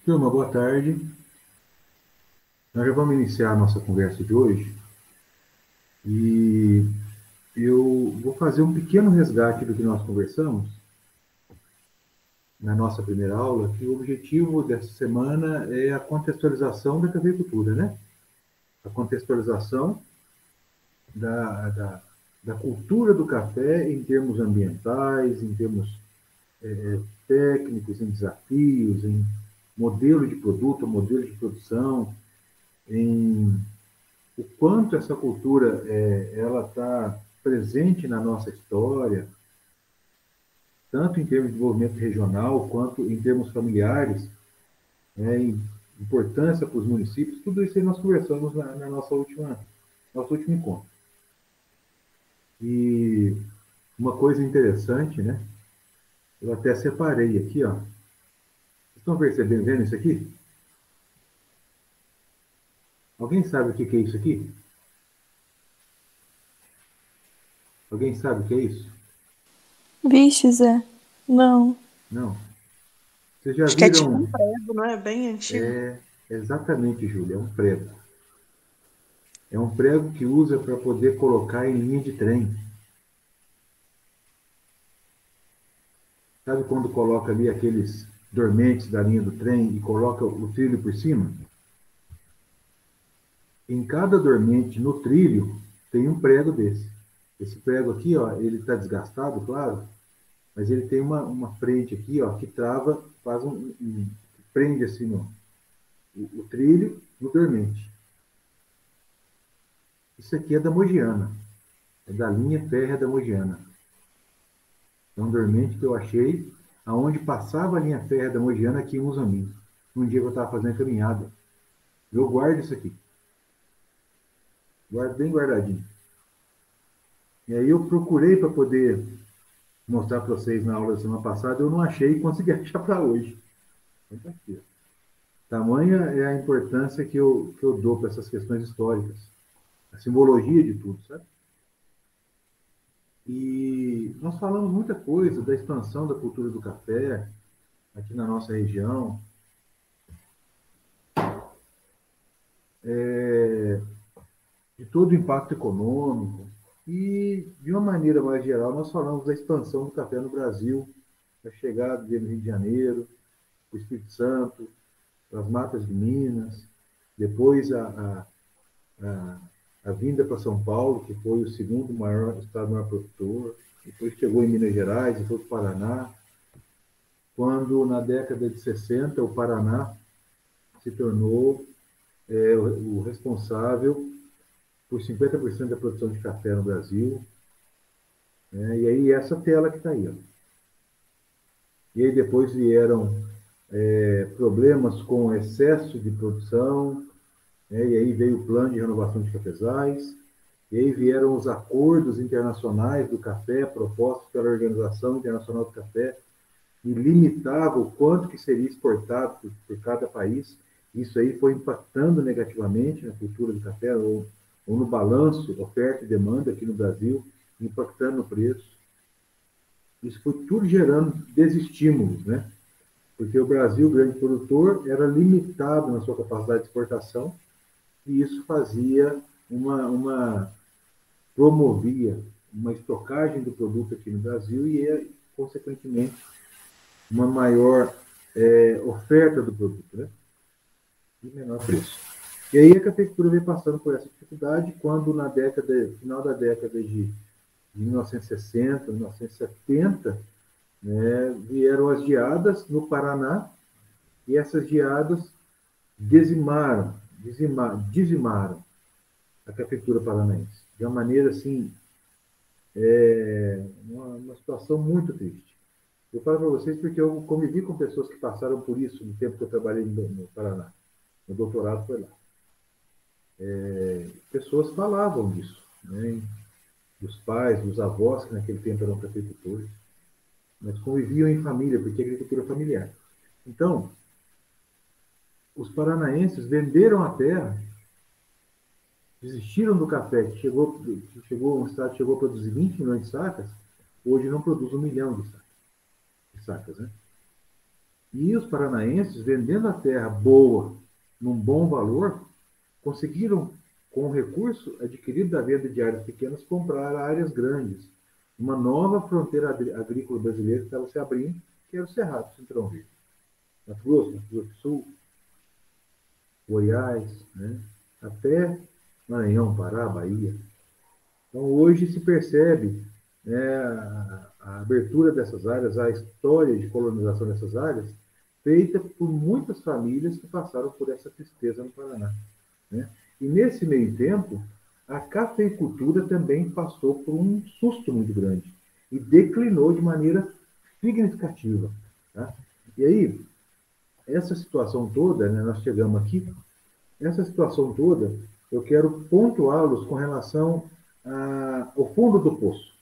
Turma, boa tarde. Nós já vamos iniciar a nossa conversa de hoje e eu vou fazer um pequeno resgate do que nós conversamos na nossa primeira aula, que o objetivo dessa semana é a contextualização da cafeicultura, né? A contextualização da, da, da cultura do café em termos ambientais, em termos técnicos, em desafios, em modelo de produto, modelo de produção, em o quanto essa cultura ela está presente na nossa história, tanto em termos de desenvolvimento regional quanto em termos familiares, né, em importância para os municípios, tudo isso aí nós conversamos na nosso último encontro. E uma coisa interessante, né? Eu até separei aqui, ó. Vocês estão percebendo, vendo isso aqui? Alguém sabe o que é isso aqui? Alguém sabe o que é isso? Vixe, Zé. Não. Não. Vocês já Acho que é tipo viram? um prego, não é? Bem antigo. É exatamente, Júlia, é um prego. É um prego que usa para poder colocar em linha de trem. Sabe quando coloca ali aqueles dormentes da linha do trem e coloca o trilho por cima? Em cada dormente no trilho tem um prego desse. Esse prego aqui, ó, ele está desgastado, claro, mas ele tem uma frente aqui, ó, que trava, faz prende assim o trilho no dormente. Isso aqui é da Mogiana, é da linha férrea da Mogiana. É um dormente que eu achei aonde passava a linha férrea da Mogiana aqui em Musamim. Um dia que eu estava fazendo caminhada. Eu guardo isso aqui. Guardo bem guardadinho. E aí eu procurei para poder mostrar para vocês na aula da semana passada, eu não achei e consegui achar para hoje. Então, tá aqui, ó. Tamanha é a importância que eu dou para essas questões históricas. A simbologia de tudo, sabe? E nós falamos muita coisa da expansão da cultura do café aqui na nossa região, de todo o impacto econômico. E, de uma maneira mais geral, nós falamos da expansão do café no Brasil, da chegada dele no Rio de Janeiro, o Espírito Santo, as matas de Minas, depois a, a vinda para São Paulo, que foi o segundo maior estado maior produtor, depois chegou em Minas Gerais, depois para o Paraná, quando na década de 60 o Paraná se tornou o responsável por 50% da produção de café no Brasil. Né? E aí essa tela que está aí. Ó. E aí depois vieram problemas com excesso de produção, né? E aí veio o plano de renovação de cafezais, e aí vieram os acordos internacionais do café propostos pela Organização Internacional do Café, e limitava o quanto que seria exportado por cada país. Isso aí foi impactando negativamente na cultura do café, ou no balanço oferta e demanda aqui no Brasil, impactando no preço. Isso foi tudo gerando desestímulos, né? Porque o Brasil, grande produtor, era limitado na sua capacidade de exportação, e isso fazia promovia uma estocagem do produto aqui no Brasil e, consequentemente, uma maior oferta do produto, né? E menor preço. E aí a cafeicultura vem passando por essa dificuldade quando final da década de 1960, 1970, né, vieram as geadas no Paraná, e essas geadas dizimaram a cafeicultura paranaense de uma maneira assim, uma situação muito triste. Eu falo para vocês porque eu convivi com pessoas que passaram por isso no tempo que eu trabalhei no Paraná. O doutorado foi lá. Pessoas falavam disso, né? Dos pais, dos avós, que naquele tempo eram cafeicultores, mas conviviam em família, porque é agricultura familiar. Então, os paranaenses venderam a terra, desistiram do café, um estado chegou a produzir 20 milhões de sacas, hoje não produz 1 milhão de sacas, né? E os paranaenses, vendendo a terra boa, num bom valor, conseguiram, com o recurso adquirido da venda de áreas pequenas, comprar áreas grandes. Uma nova fronteira agrícola brasileira que estava se abrindo, que era o Cerrado, Centrão Verde. Mato Grosso, Mato Grosso do Sul, Goiás, né? Até Maranhão, Pará, Bahia. Então, hoje se percebe, né, a abertura dessas áreas, a história de colonização dessas áreas, feita por muitas famílias que passaram por essa tristeza no Paraná, né? E nesse meio tempo, a cafeicultura também passou por um susto muito grande e declinou de maneira significativa. Tá? E aí, essa situação toda, né, nós chegamos aqui, essa situação toda, eu quero pontuá-los com relação ao fundo do poço.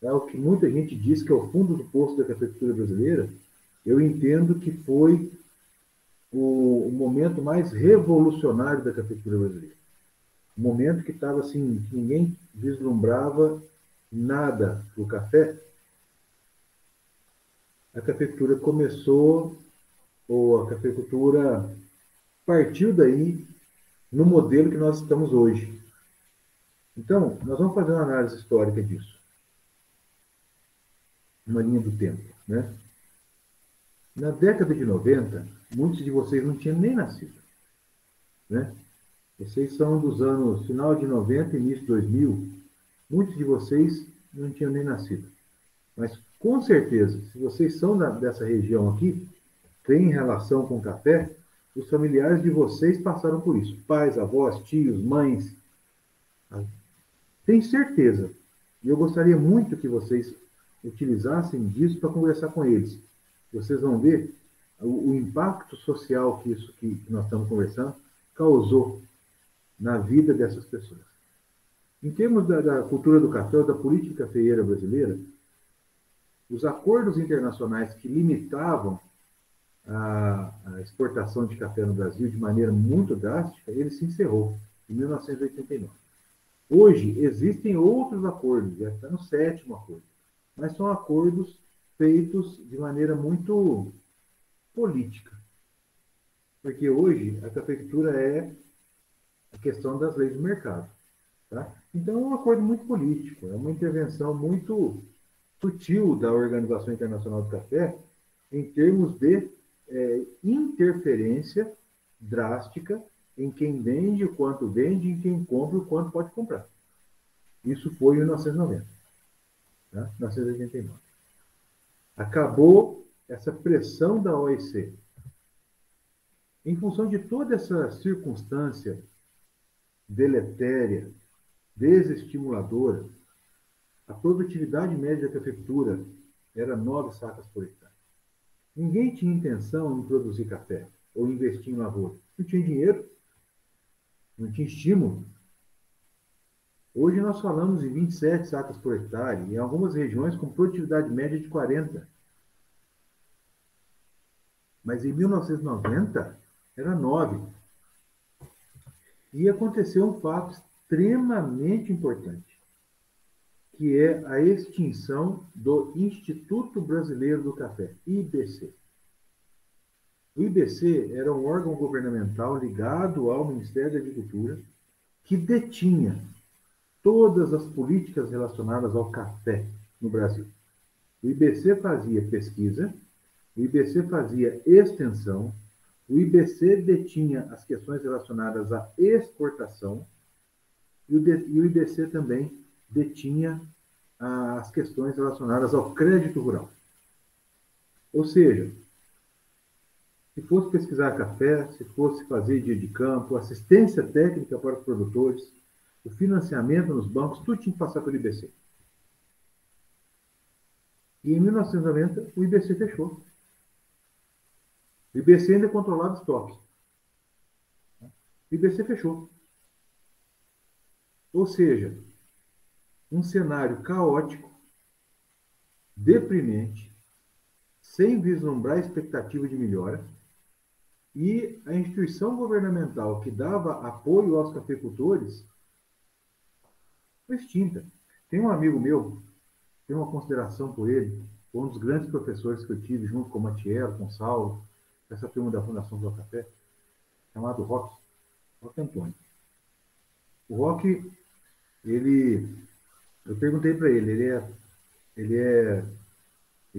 É o que muita gente diz que é o fundo do poço da cafeicultura brasileira. Eu entendo que foi o momento mais revolucionário da cafeicultura brasileira. O momento que estava assim, que ninguém vislumbrava nada do café. A cafeicultura começou, ou a cafeicultura partiu daí no modelo que nós estamos hoje. Então, nós vamos fazer uma análise histórica disso. Uma linha do tempo, né? Na década de 90, muitos de vocês não tinham nem nascido, né? Vocês são dos anos final de 90, início de 2000, muitos de vocês não tinham nem nascido. Mas, com certeza, se vocês são dessa região aqui, têm relação com café, os familiares de vocês passaram por isso. Pais, avós, tios, mães. Tenho certeza. E eu gostaria muito que vocês utilizassem disso para conversar com eles. Vocês vão ver o impacto social que isso que nós estamos conversando causou na vida dessas pessoas. Em termos da cultura do café, da política cafeeira brasileira, os acordos internacionais que limitavam a exportação de café no Brasil de maneira muito drástica, ele se encerrou em 1989. Hoje, existem outros acordos, já está no 7º acordo, mas são acordos feitos de maneira muito política. Porque hoje a cafeicultura é a questão das leis do mercado. Tá? Então é um acordo muito político, é uma intervenção muito sutil da Organização Internacional do Café em termos de interferência drástica em quem vende, o quanto vende, em quem compra, o quanto pode comprar. Isso foi em 1990, tá? 1989. Acabou essa pressão da OEC. Em função de toda essa circunstância deletéria, desestimuladora, a produtividade média da cafeicultura era 9 sacas por hectare. Ninguém tinha intenção em produzir café ou investir em lavoura. Não tinha dinheiro, não tinha estímulo. Hoje nós falamos em 27 sacas por hectare, em algumas regiões com produtividade média de 40. Mas em 1990 era 9. E aconteceu um fato extremamente importante, que é a extinção do Instituto Brasileiro do Café, IBC. O IBC era um órgão governamental ligado ao Ministério da Agricultura que detinha todas as políticas relacionadas ao café no Brasil. O IBC fazia pesquisa, o IBC fazia extensão, o IBC detinha as questões relacionadas à exportação e o IBC também detinha as questões relacionadas ao crédito rural. Ou seja, se fosse pesquisar café, se fosse fazer dia de campo, assistência técnica para os produtores, o financiamento nos bancos, tudo tinha que passar pelo IBC. E em 1990, o IBC fechou. O IBC ainda controlava o estoque. O IBC fechou. Ou seja, um cenário caótico, deprimente, sem vislumbrar expectativa de melhora, e a instituição governamental que dava apoio aos cafeicultores foi extinta. Tem um amigo meu, tenho uma consideração por ele, foi um dos grandes professores que eu tive, junto com o Matiello, com o Saulo, essa turma da Fundação do Café, chamado Roque Antônio. O Roque, eu perguntei para ele, ele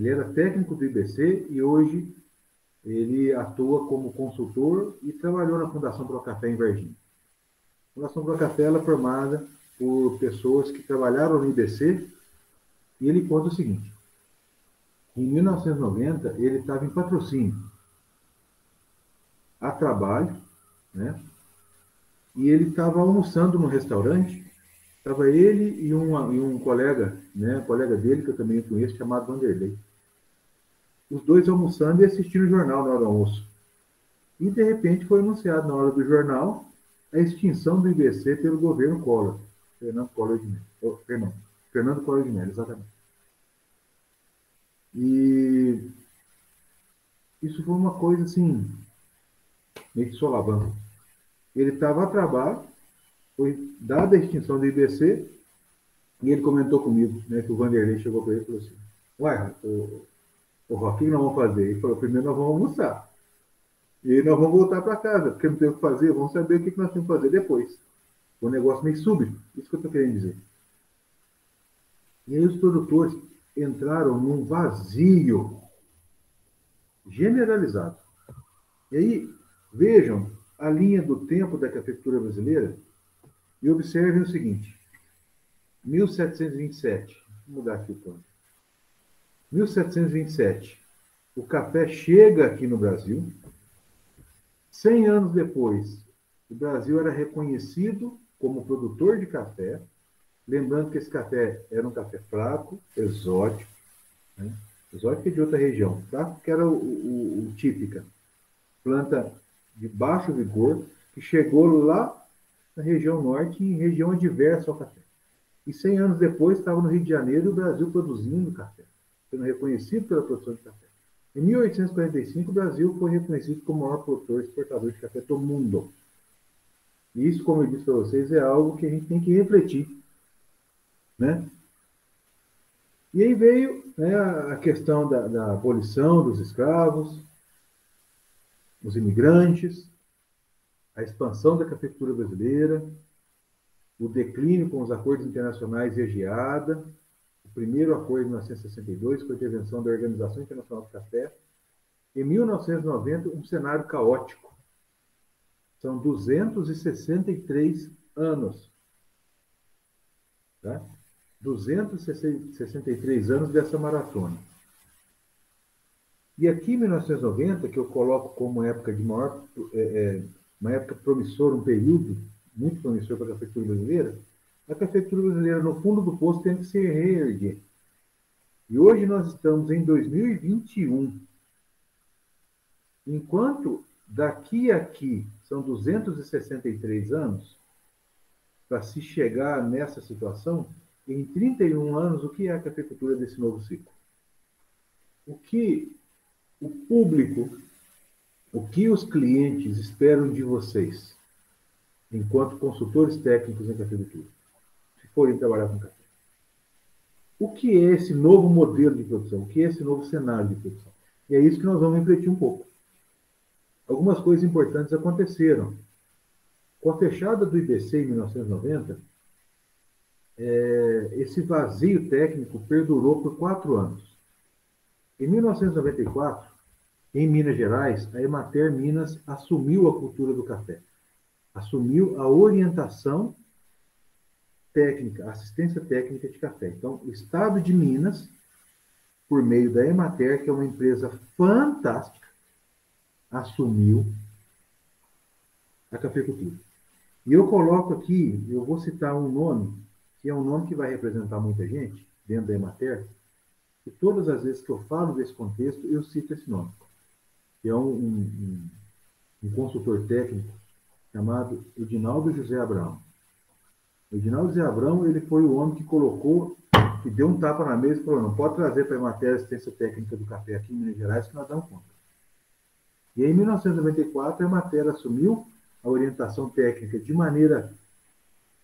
era técnico do IBC e hoje ele atua como consultor e trabalhou na Fundação Pro Café em Varginha. A Fundação Pro Café ela é formada por pessoas que trabalharam no IBC e ele conta o seguinte: em 1990 ele estava em patrocínio a trabalho, né? E ele estava almoçando no restaurante. Estava ele e um colega, né, colega dele, que eu também conheço, chamado Vanderlei. Os dois almoçando e assistindo o jornal na hora do almoço. E, de repente, foi anunciado na hora do jornal a extinção do IBC pelo governo Collor. Fernando Collor de Mello. Fernando Collor de Mello, exatamente. E isso foi uma coisa, assim, meio que solavanco. Ele estava a trabalho, foi dada a extinção do IBC, e ele comentou comigo, né, que o Vanderlei chegou para ele e falou assim: uai, o Roque, o que nós vamos fazer? Ele falou: primeiro nós vamos almoçar. E aí nós vamos voltar para casa, porque não tem o que fazer, vamos saber o que nós temos que fazer depois. O negócio meio súbito, isso que eu estou querendo dizer. E aí os produtores entraram num vazio generalizado. E aí, vejam a linha do tempo da cafeicultura brasileira e observem o seguinte: 1727, vou mudar aqui o plano. 1727, o café chega aqui no Brasil. 100 anos depois, o Brasil era reconhecido como produtor de café, lembrando que esse café era um café fraco, exótico, né? Exótico é de outra região, fraco que era o típica, planta de baixo vigor, que chegou lá na região norte, em região adversa ao café. E 100 anos depois, estava no Rio de Janeiro e o Brasil produzindo café, sendo reconhecido pela produção de café. Em 1845, o Brasil foi reconhecido como o maior produtor e exportador de café do mundo. E isso, como eu disse para vocês, é algo que a gente tem que refletir, né? E aí veio, né, a questão da abolição dos escravos, os imigrantes, a expansão da cafeicultura brasileira, o declínio com os acordos internacionais e a geada, o primeiro acordo de 1962, com a intervenção da Organização Internacional do Café. Em 1990, um cenário caótico. São 263 anos. Tá? 263 anos dessa maratona. E aqui, em 1990, que eu coloco como época de maior, uma época promissora, um período muito promissor para a cafeicultura brasileira, a cafeicultura brasileira, no fundo do poço, tem que se reerguer. E hoje nós estamos em 2021. Enquanto daqui a aqui são 263 anos, para se chegar nessa situação, em 31 anos, o que é a cafeicultura desse novo ciclo? O que o público, o que os clientes esperam de vocês, enquanto consultores técnicos em cafeicultura, se forem trabalhar com café? O que é esse novo modelo de produção? O que é esse novo cenário de produção? E é isso que nós vamos refletir um pouco. Algumas coisas importantes aconteceram. Com a fechada do IBC em 1990, esse vazio técnico perdurou por 4 anos. Em 1994, em Minas Gerais, a Emater Minas assumiu a cultura do café. Assumiu a orientação técnica, assistência técnica de café. Então, o Estado de Minas, por meio da Emater, que é uma empresa fantástica, assumiu a cafeicultura. E eu coloco aqui, eu vou citar um nome, que é um nome que vai representar muita gente, dentro da Emater, e todas as vezes que eu falo desse contexto, eu cito esse nome, que é um consultor técnico chamado Edinaldo José Abrão. O Edinaldo José Abrão, ele foi o homem que colocou, que deu um tapa na mesa e falou: não pode trazer para a Emater a assistência técnica do café aqui em Minas Gerais, que nós damos conta. E aí, em 1994, a Emater assumiu a orientação técnica de maneira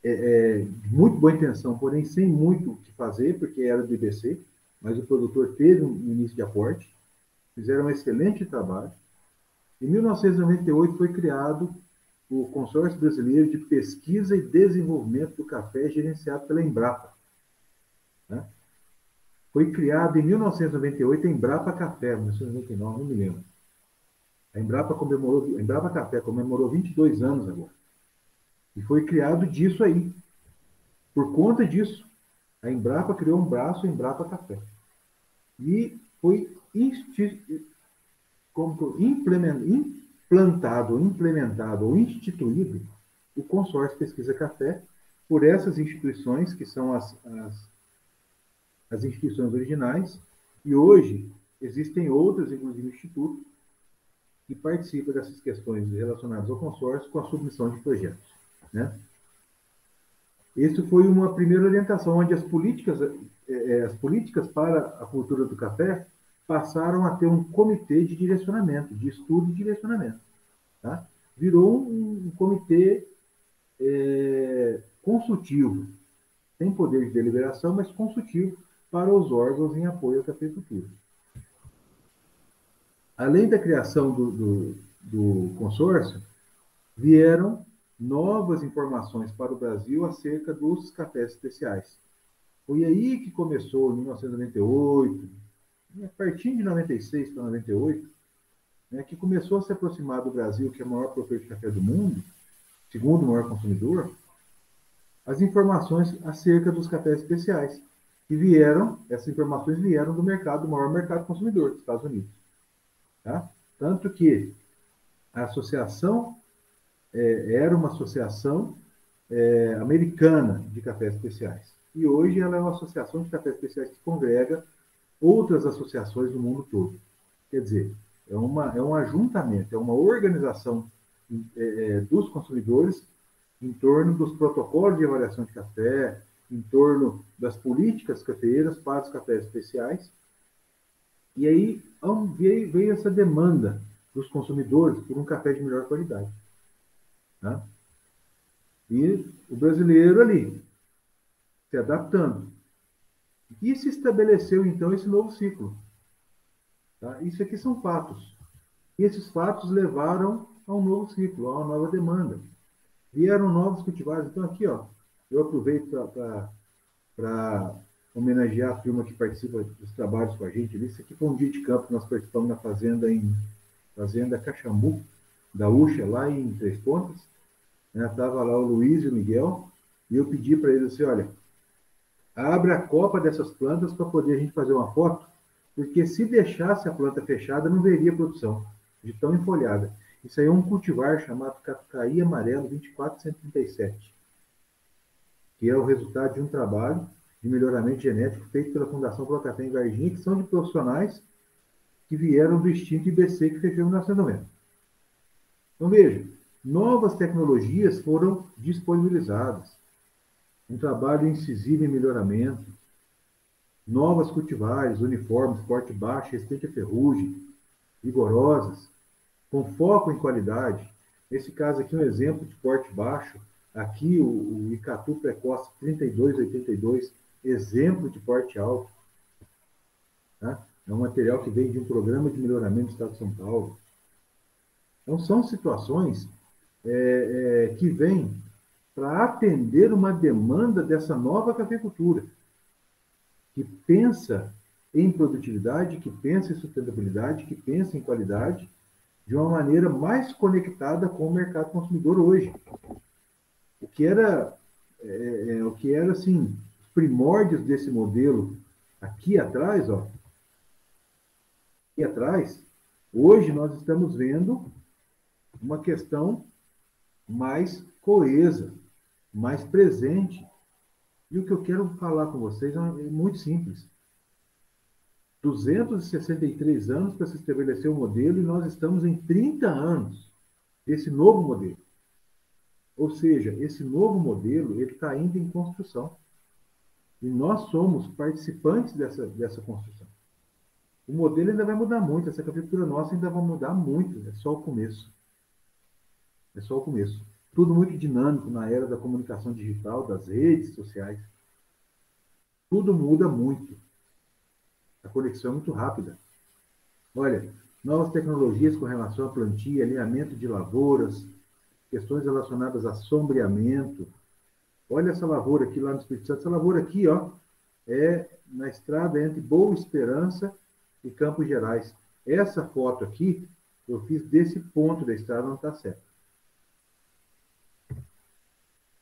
de muito boa intenção, porém sem muito o que fazer, porque era do IBC. mas o produtor teve um início de aporte, fizeram um excelente trabalho. Em 1998 foi criado o Consórcio Brasileiro de Pesquisa e Desenvolvimento do Café, gerenciado pela Embrapa. Né? Foi criado em 1998 a Embrapa Café, 1999, não me lembro. A Embrapa Café comemorou 22 anos agora. E foi criado disso aí. Por conta disso, a Embrapa criou um braço, Embrapa Café. E foi implementado ou instituído o Consórcio Pesquisa Café por essas instituições, que são as instituições originais, e hoje existem outras, inclusive institutos, que participam dessas questões relacionadas ao consórcio com a submissão de projetos. Né? Isso foi uma primeira orientação, onde as políticas para a cultura do café passaram a ter um comitê de direcionamento, de estudo e direcionamento. Tá? Virou um comitê consultivo, sem poder de deliberação, mas consultivo para os órgãos em apoio à cafeicultura. Além da criação do consórcio, vieram novas informações para o Brasil acerca dos cafés especiais. Foi aí que começou, em 1998, a partir de 96 para 98, né, que começou a se aproximar do Brasil, que é o maior produtor de café do mundo, segundo maior consumidor, as informações acerca dos cafés especiais. Essas informações vieram do maior mercado consumidor dos Estados Unidos. Tá? Tanto que a associação era uma associação americana de cafés especiais. E hoje ela é uma associação de cafés especiais que congrega outras associações do mundo todo. Quer dizer, é um ajuntamento, é uma organização dos consumidores em torno dos protocolos de avaliação de café, em torno das políticas cafeeiras para os cafés especiais. E aí veio essa demanda dos consumidores por um café de melhor qualidade. Tá? E o brasileiro ali, se adaptando. E se estabeleceu, então, esse novo ciclo. Tá? Isso aqui são fatos. E esses fatos levaram a um novo ciclo, a uma nova demanda. Vieram novos cultivares. Então, aqui, ó, eu aproveito para homenagear a turma que participa dos trabalhos com a gente. Isso aqui foi um dia de campo que nós participamos na Fazenda Caxambu, da Ucha, lá em Três Pontas. Estava lá o Luiz e o Miguel, e eu pedi para eles assim, olha, abre a copa dessas plantas para poder a gente fazer uma foto, porque se deixasse a planta fechada, não veria produção, de tão enfolhada. Isso aí é um cultivar chamado Catucaí Amarelo 24137, que é o resultado de um trabalho de melhoramento genético feito pela Fundação Pro Café em Varginha, que são de profissionais que vieram do extinto IBC, que fechou em 1990. Então, veja, novas tecnologias foram disponibilizadas. Um trabalho incisivo em melhoramento, novas cultivares, uniformes, porte baixo, resistente à ferrugem, vigorosas, com foco em qualidade. Nesse caso aqui, um exemplo de porte baixo, aqui o Icatu Precoce 3282, exemplo de porte alto. Tá? É um material que vem de um programa de melhoramento do Estado de São Paulo. Então, são situações que vêm para atender uma demanda dessa nova cafeicultura, que pensa em produtividade, que pensa em sustentabilidade, que pensa em qualidade, de uma maneira mais conectada com o mercado consumidor hoje. O que era assim, os primórdios desse modelo aqui atrás, ó, aqui atrás, hoje nós estamos vendo uma questão mais coesa, mais presente. E o que eu quero falar com vocês é muito simples. 263 anos para se estabelecer o modelo e nós estamos em 30 anos desse novo modelo. Ou seja, esse novo modelo ele está ainda em construção. E nós somos participantes dessa construção. O modelo ainda vai mudar muito, essa cafeicultura nossa ainda vai mudar muito, é só o começo. É só o começo. Tudo muito dinâmico na era da comunicação digital, das redes sociais. Tudo muda muito. A conexão é muito rápida. Olha, novas tecnologias com relação a plantio, alinhamento de lavouras, questões relacionadas a sombreamento. Olha essa lavoura aqui lá no Espírito Santo. Essa lavoura aqui, ó, é na estrada entre Boa Esperança e Campos Gerais. Essa foto aqui, eu fiz desse ponto da estrada, não está certo.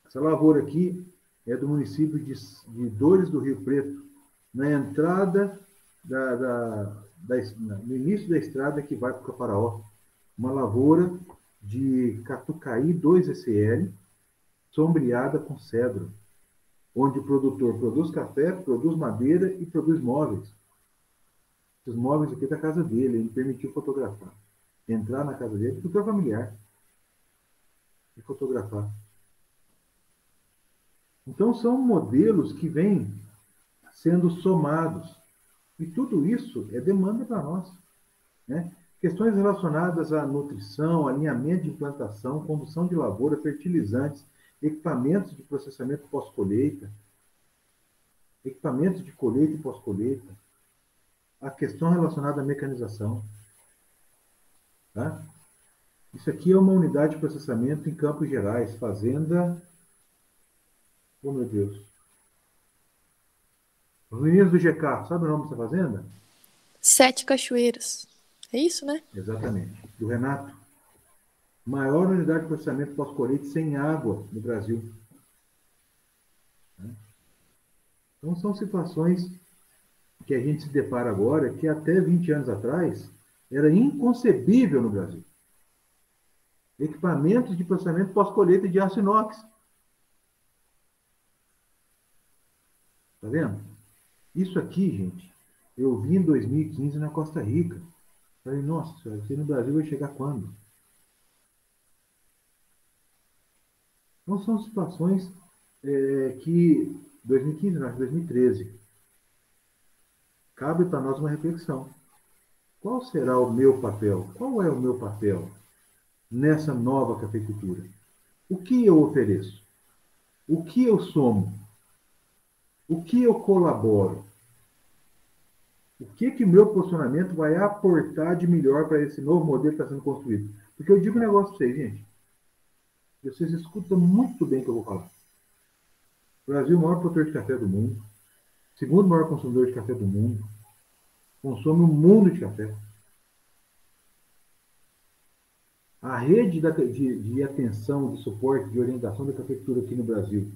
Essa lavoura aqui é do município de Dores do Rio Preto, na entrada no início da estrada que vai para o Caparaó. Uma lavoura de Catucaí 2SL, sombreada com cedro, onde o produtor produz café, produz madeira e produz móveis. Esses móveis aqui da casa dele, ele permitiu fotografar. Entrar na casa dele, tutor familiar, e fotografar. Então, são modelos que vêm sendo somados. E tudo isso é demanda para nós. Né? Questões relacionadas à nutrição, alinhamento de implantação, condução de lavoura, fertilizantes, equipamentos de processamento pós-colheita, equipamentos de colheita e pós-colheita, a questão relacionada à mecanização. Tá? Isso aqui é uma unidade de processamento em Campos Gerais, fazenda... Oh, meu Deus. Os meninos do GK, sabe o nome dessa fazenda? Sete Cachoeiras. É isso, né? Exatamente. Do Renato. Maior unidade de processamento pós-colheita sem água no Brasil. Então, são situações que a gente se depara agora, que até 20 anos atrás era inconcebível no Brasil. Equipamentos de processamento pós-colheita de aço inox. Tá vendo? Isso aqui, gente, eu vi em 2015 na Costa Rica. Falei, nossa, aqui no Brasil vai chegar quando? Então, são situações que 2015, não, 2013. Cabe para nós uma reflexão. Qual será o meu papel? Qual é o meu papel nessa nova cafeicultura? O que eu ofereço? O que eu somo? O que eu colaboro? O que meu posicionamento vai aportar de melhor para esse novo modelo que está sendo construído? Porque eu digo um negócio para vocês, gente. Vocês escutam muito bem o que eu vou falar. O Brasil é o maior produtor de café do mundo. Segundo maior consumidor de café do mundo. Consome um mundo de café. A rede de atenção, de suporte, de orientação da cafeicultura aqui no Brasil,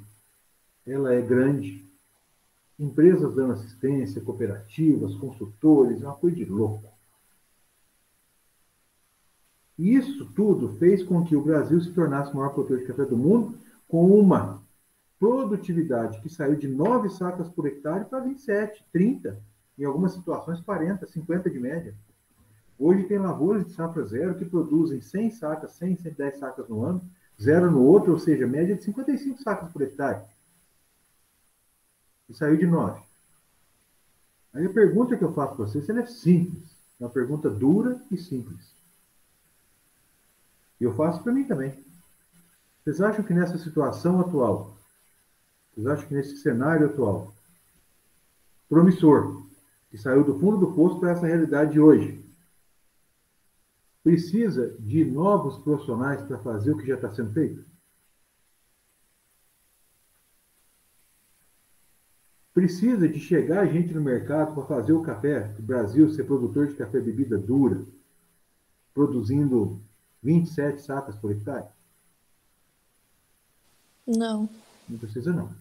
ela é grande. Empresas dando assistência, cooperativas, consultores, é uma coisa de louco. E isso tudo fez com que o Brasil se tornasse o maior produtor de café do mundo, com uma produtividade que saiu de 9 sacas por hectare para 27, 30, em algumas situações 40, 50 de média. Hoje tem lavouras de safra zero que produzem 100 sacas, 100, 110 sacas no ano, zero no outro, ou seja, média de 55 sacas por hectare. E saiu de 9. Aí a pergunta que eu faço para vocês, ela é simples. É uma pergunta dura e simples. E eu faço para mim também. Vocês acham que nessa situação atual, vocês acham que nesse cenário atual, promissor, que saiu do fundo do poço para essa realidade de hoje, precisa de novos profissionais para fazer o que já está sendo feito? Precisa de chegar gente no mercado para fazer o café, o Brasil ser produtor de café bebida dura, produzindo 27 sacas por hectare? Não. Não precisa, não.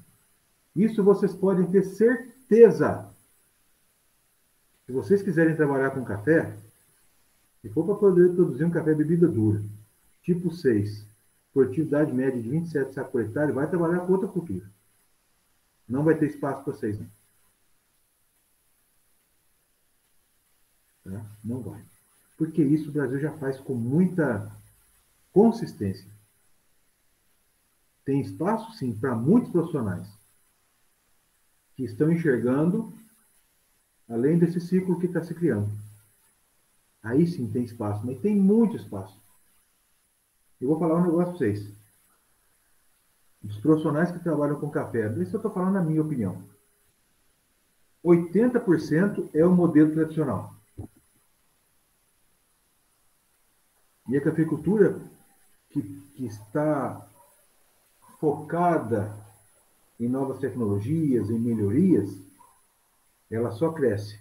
Isso vocês podem ter certeza. Se vocês quiserem trabalhar com café, se for para poder produzir um café bebida dura, tipo 6, produtividade média de 27 sacos por hectare, vai trabalhar com outra cultura. Não vai ter espaço para vocês, não. Tá? Não vai. Porque isso o Brasil já faz com muita consistência. Tem espaço, sim, para muitos profissionais que estão enxergando além desse ciclo que está se criando. Aí sim tem espaço, mas tem muito espaço. Eu vou falar um negócio para vocês. Os profissionais que trabalham com café, isso eu estou falando na minha opinião. 80% é o modelo tradicional. E a cafeicultura que está focada em novas tecnologias, em melhorias, ela só cresce.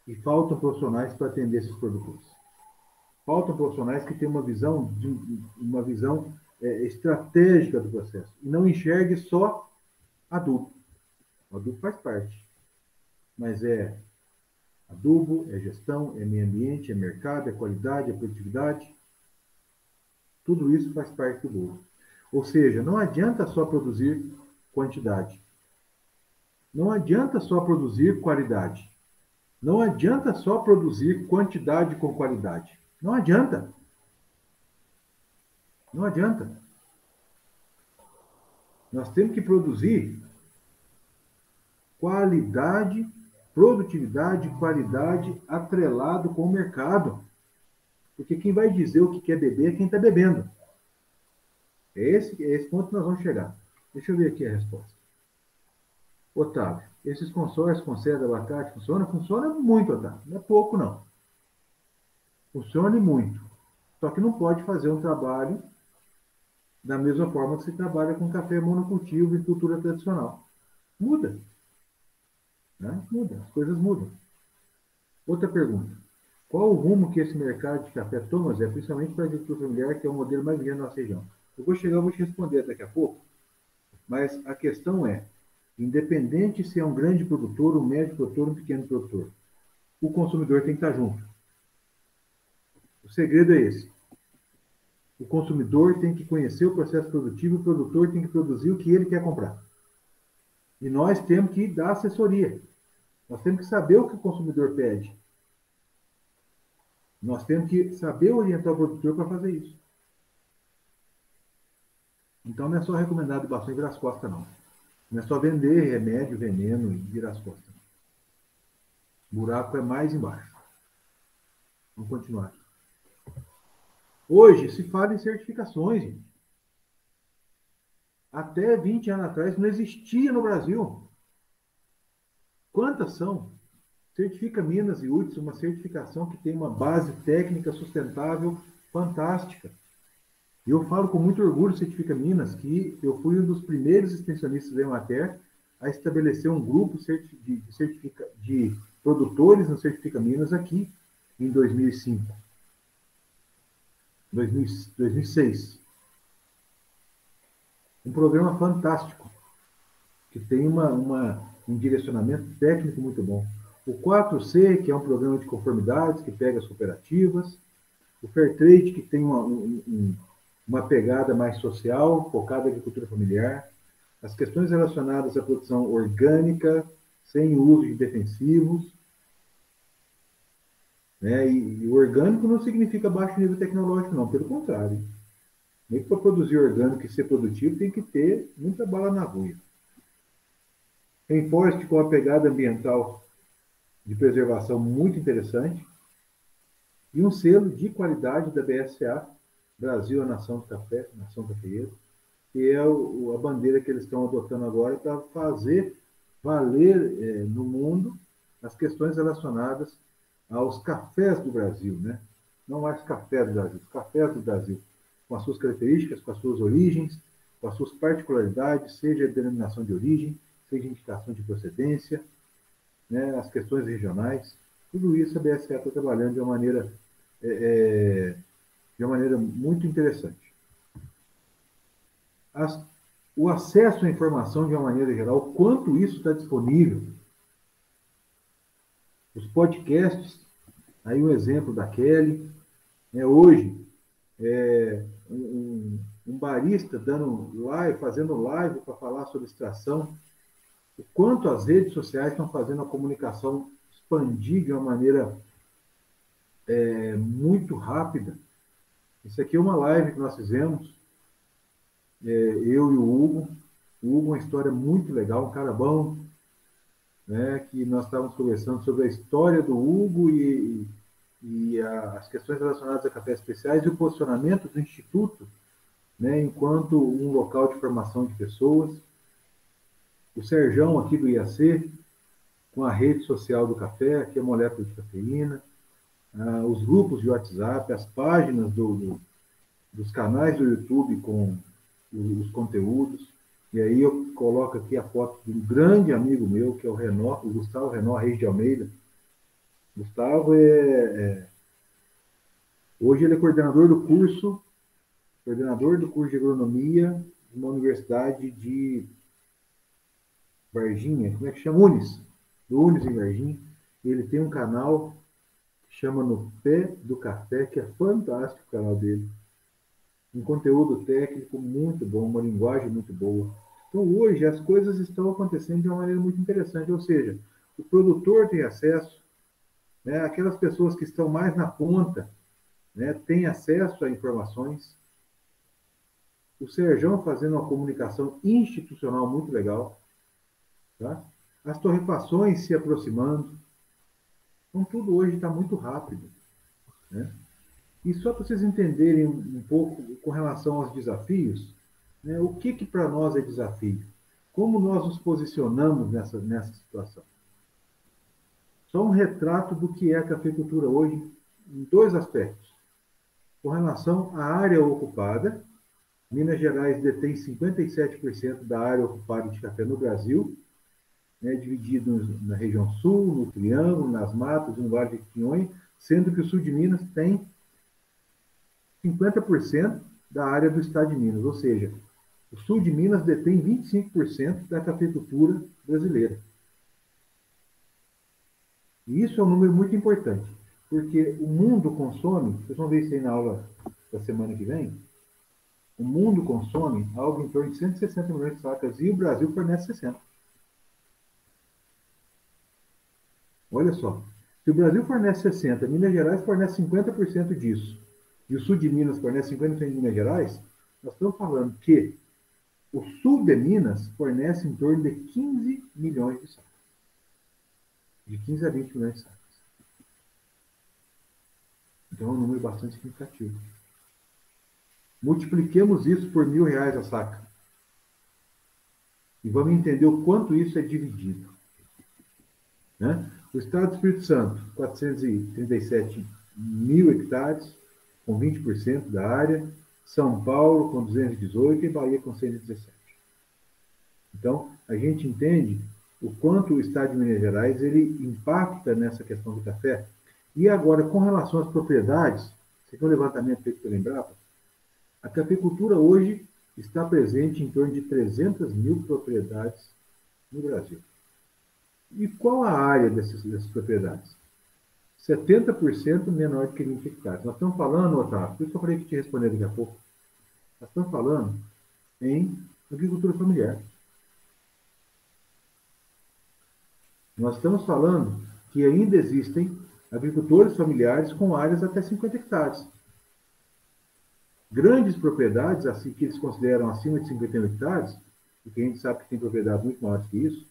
E faltam profissionais para atender esses produtores. Faltam profissionais que tenham uma visão estratégica do processo. E não enxergue só adubo. O adubo faz parte. Mas é adubo, é gestão, é meio ambiente, é mercado, é qualidade, é produtividade. Tudo isso faz parte do bolo. Ou seja, não adianta só produzir quantidade. Não adianta só produzir qualidade. Não adianta só produzir quantidade com qualidade. Não adianta. Não adianta. Nós temos que produzir qualidade, produtividade, qualidade atrelado com o mercado. Porque quem vai dizer o que quer beber é quem está bebendo. É esse ponto que nós vamos chegar. Deixa eu ver aqui a resposta. Otávio, esses consórcios com seda abacate funcionam? Funciona muito, Otávio. Não é pouco, não. Funciona muito. Só que não pode fazer um trabalho da mesma forma que se trabalha com café monocultivo e cultura tradicional. Muda. Né? Muda. As coisas mudam. Outra pergunta. Qual o rumo que esse mercado de café toma, Zé, principalmente para a agricultura familiar, que é o modelo mais grande da nossa região? Eu vou te responder daqui a pouco, mas a questão é, independente se é um grande produtor, um médio produtor, um pequeno produtor, o consumidor tem que estar junto. O segredo é esse. O consumidor tem que conhecer o processo produtivo, o produtor tem que produzir o que ele quer comprar. E nós temos que dar assessoria. Nós temos que saber o que o consumidor pede. Nós temos que saber orientar o produtor para fazer isso. Então não é só recomendar doação e virar as costas, não. Não é só vender remédio, veneno e virar as costas. O buraco é mais embaixo. Vamos continuar. Hoje se fala em certificações, gente. Até 20 anos atrás não existia no Brasil. Quantas são? Certifica Minas e UTS, uma certificação que tem uma base técnica sustentável fantástica. E eu falo com muito orgulho, Certifica Minas, que eu fui um dos primeiros extensionistas da Emater a estabelecer um grupo de produtores no Certifica Minas aqui em 2005. 2006. Um programa fantástico, que tem um direcionamento técnico muito bom. O 4C, que é um programa de conformidades, que pega as cooperativas. O Fairtrade, que tem uma pegada mais social, focada na agricultura familiar. As questões relacionadas à produção orgânica, sem uso de defensivos. Né? E o orgânico não significa baixo nível tecnológico, não. Pelo contrário. Nem para produzir orgânico e ser produtivo, tem que ter muita bala na agulha. Rainforest com a pegada ambiental de preservação muito interessante. E um selo de qualidade da BSA, Brasil, a Nação do Café, Nação Cafeeira, que é a bandeira que eles estão adotando agora para fazer valer no mundo as questões relacionadas aos cafés do Brasil, né? Não mais cafés do Brasil, os cafés do Brasil, com as suas características, com as suas origens, com as suas particularidades, seja a denominação de origem, seja a indicação de procedência, né, as questões regionais, tudo isso a BSA está trabalhando de uma maneira muito interessante. O acesso à informação de uma maneira geral, o quanto isso está disponível. Os podcasts, aí um exemplo da Kelly, né, hoje, um barista fazendo live para falar sobre extração, o quanto as redes sociais estão fazendo a comunicação expandir de uma maneira muito rápida. Isso aqui é uma live que nós fizemos, eu e o Hugo. O Hugo é uma história muito legal, um cara bom, né, que nós estávamos conversando sobre a história do Hugo e as questões relacionadas a cafés especiais e o posicionamento do Instituto, né, enquanto um local de formação de pessoas. O Serjão aqui do IAC, com a rede social do café, que é Molécula de Cafeína, os grupos de WhatsApp, as páginas dos canais do YouTube com os conteúdos. E aí eu coloco aqui a foto de um grande amigo meu, que é o Gustavo Renó Reis de Almeida. Gustavo hoje ele é coordenador do curso de agronomia de uma universidade de Varginha, como é que chama? Do Unis em Varginha. Ele tem um canal que chama No Pé do Café, que é fantástico o canal dele. Um conteúdo técnico muito bom, uma linguagem muito boa. Então, hoje, as coisas estão acontecendo de uma maneira muito interessante, ou seja, o produtor tem acesso, né, aquelas pessoas que estão mais na ponta, né, têm acesso a informações. O Serjão fazendo uma comunicação institucional muito legal, tá? As torrefações se aproximando. Então, tudo hoje está muito rápido, né? E só para vocês entenderem um pouco com relação aos desafios, né, o que para nós é desafio? Como nós nos posicionamos nessa situação? Só um retrato do que é a cafeicultura hoje, em dois aspectos. Com relação à área ocupada, Minas Gerais detém 57% da área ocupada de café no Brasil, né, dividido na região sul, no Triângulo, nas Matas, no Vale de Jequitinhonha, sendo que o sul de Minas tem 50% da área do estado de Minas, ou seja, o sul de Minas detém 25% da cafeicultura brasileira. E isso é um número muito importante, porque o mundo consome, vocês vão ver isso aí na aula da semana que vem, o mundo consome algo em torno de 160 milhões de sacas e o Brasil fornece 60. Olha só, se o Brasil fornece 60, Minas Gerais fornece 50% disso, e o sul de Minas fornece 50% de Minas Gerais, nós estamos falando que o sul de Minas fornece em torno de 15 milhões de sacas. De 15 a 20 milhões de sacas. Então é um número bastante significativo. Multipliquemos isso por R$ 1.000 a saca. E vamos entender o quanto isso é dividido. Né? O estado do Espírito Santo, 437 mil hectares, com 20% da área. São Paulo, com 218 e Bahia, com 117. Então, a gente entende o quanto o estado de Minas Gerais ele impacta nessa questão do café. E agora, com relação às propriedades, esse aqui é um levantamento feito pela Embrapa, a cafeicultura hoje está presente em torno de 300 mil propriedades no Brasil. E qual a área dessas propriedades? 70% menor do que 20 hectares. Nós estamos falando, Otávio, por isso que eu falei que te responder daqui a pouco, nós estamos falando em agricultura familiar. Nós estamos falando que ainda existem agricultores familiares com áreas até 50 hectares. Grandes propriedades, assim que eles consideram acima de 51 hectares, porque a gente sabe que tem propriedades muito maiores que isso,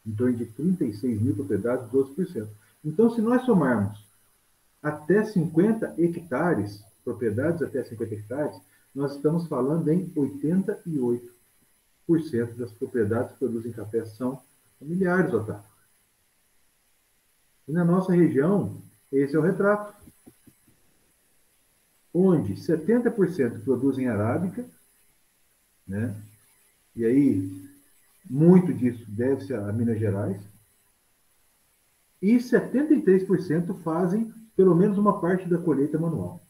em torno de 36 mil propriedades, 12%. Então, se nós somarmos até 50 hectares, propriedades até 50 hectares, nós estamos falando em 88% das propriedades que produzem café são familiares, Otávio. E na nossa região, esse é o retrato. Onde 70% produzem arábica, né? E aí, muito disso deve-se a Minas Gerais, e 73% fazem pelo menos uma parte da colheita manual.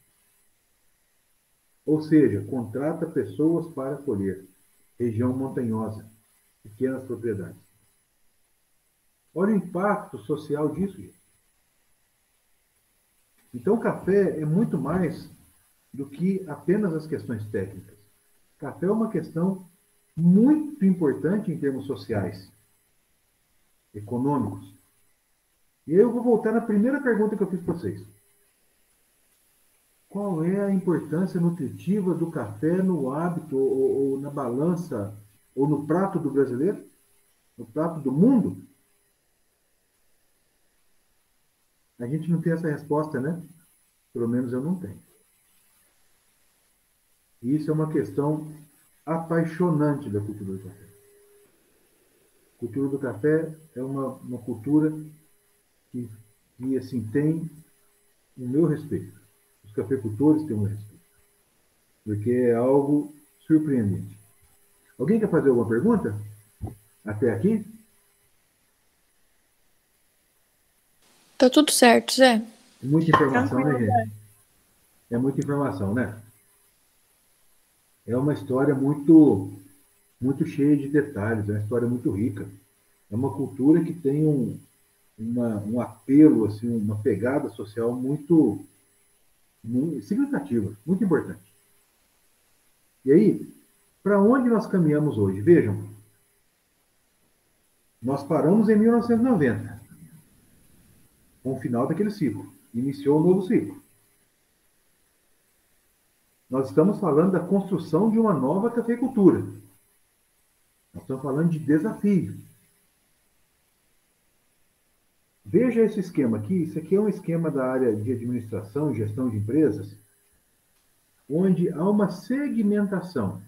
Ou seja, contrata pessoas para colher. Região montanhosa, pequenas propriedades. Olha o impacto social disso, gente. Então, o café é muito mais do que apenas as questões técnicas. Café é uma questão muito importante em termos sociais, econômicos. E aí eu vou voltar na primeira pergunta que eu fiz para vocês. Qual é a importância nutritiva do café no hábito ou na balança ou no prato do brasileiro? No prato do mundo? A gente não tem essa resposta, né? Pelo menos eu não tenho. E isso é uma questão apaixonante da cultura do café. cultura do café é uma cultura que, assim, tem o meu respeito. Os cafeicultores têm o meu respeito. Porque é algo surpreendente. Alguém quer fazer alguma pergunta? Até aqui? Tá tudo certo, Zé. Muita informação, né, Tranquilo, gente? Zé. É muita informação, né? É uma história muito, muito cheia de detalhes, é uma história muito rica. É uma cultura que tem um apelo, assim, uma pegada social muito, muito significativa, muito importante. E aí, para onde nós caminhamos hoje? Vejam, nós paramos em 1990, com o final daquele ciclo. Iniciou um novo ciclo. Nós estamos falando da construção de uma nova cafeicultura. Nós estamos falando de desafio. Veja esse esquema aqui. Isso aqui é um esquema da área de administração e gestão de empresas, onde há uma segmentação.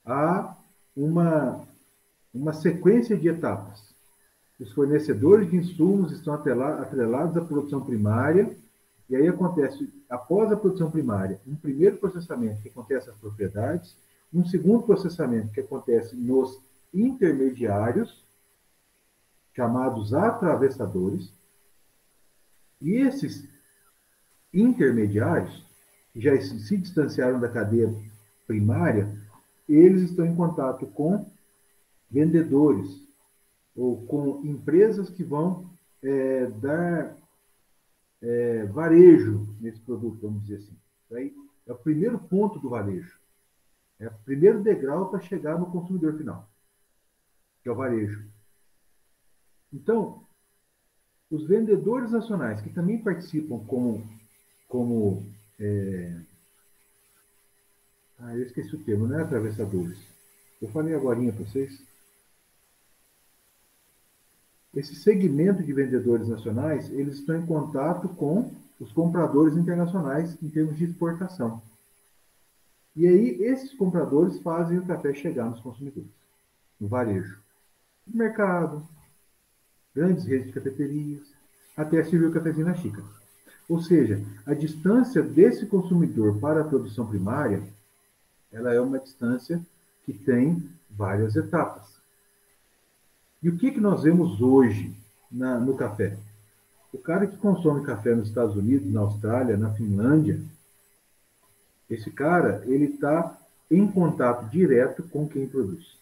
Há uma sequência de etapas. Os fornecedores de insumos estão atrelados à produção primária, e aí acontece, após a produção primária, um primeiro processamento que acontece nas propriedades, um segundo processamento que acontece nos intermediários, chamados atravessadores, e esses intermediários, que já se distanciaram da cadeia primária, eles estão em contato com vendedores ou com empresas que vão dar varejo nesse produto, vamos dizer assim. Aí é o primeiro ponto do varejo. É o primeiro degrau para chegar no consumidor final, que é o varejo. Então, os vendedores nacionais, que também participam como eu esqueci o termo, não é atravessadores. Eu falei agora para vocês. Esse segmento de vendedores nacionais, eles estão em contato com os compradores internacionais em termos de exportação. E aí, esses compradores fazem o café chegar nos consumidores, no varejo. No mercado, grandes redes de cafeterias, até servir o cafezinho na xícara. Ou seja, a distância desse consumidor para a produção primária, ela é uma distância que tem várias etapas. E o que nós vemos hoje no café? O cara que consome café nos Estados Unidos, na Austrália, na Finlândia, esse cara, ele está em contato direto com quem produz.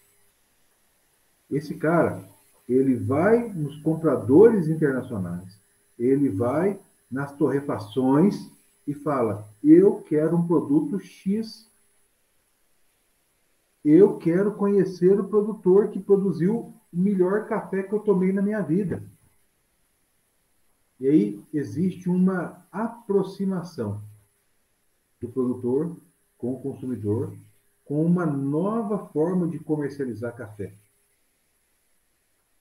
Esse cara, ele vai nos compradores internacionais, ele vai nas torrefações e fala: eu quero um produto X, eu quero conhecer o produtor que produziu o melhor café que eu tomei na minha vida. E aí existe uma aproximação do produtor com o consumidor, com uma nova forma de comercializar café.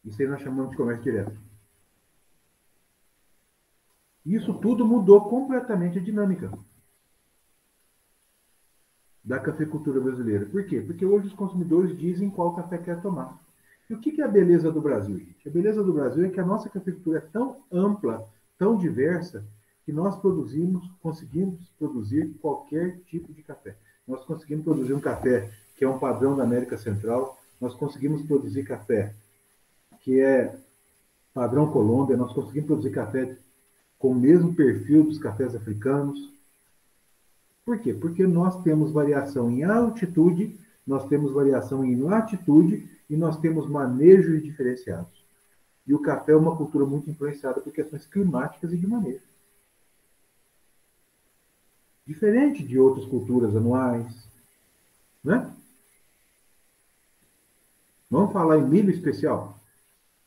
Isso aí nós chamamos de comércio direto. Isso tudo mudou completamente a dinâmica da cafeicultura brasileira. Por quê? Porque hoje os consumidores dizem qual café quer tomar. E o que é a beleza do Brasil, gente? A beleza do Brasil é que a nossa cafeicultura é tão ampla, tão diversa, que nós conseguimos produzir qualquer tipo de café. Nós conseguimos produzir um café que é um padrão da América Central, nós conseguimos produzir café que é padrão Colômbia, nós conseguimos produzir café com o mesmo perfil dos cafés africanos. Por quê? Porque nós temos variação em altitude, nós temos variação em latitude e nós temos manejos diferenciados. E o café é uma cultura muito influenciada por questões climáticas e de manejo. Diferente de outras culturas anuais, né? Vamos falar em milho especial,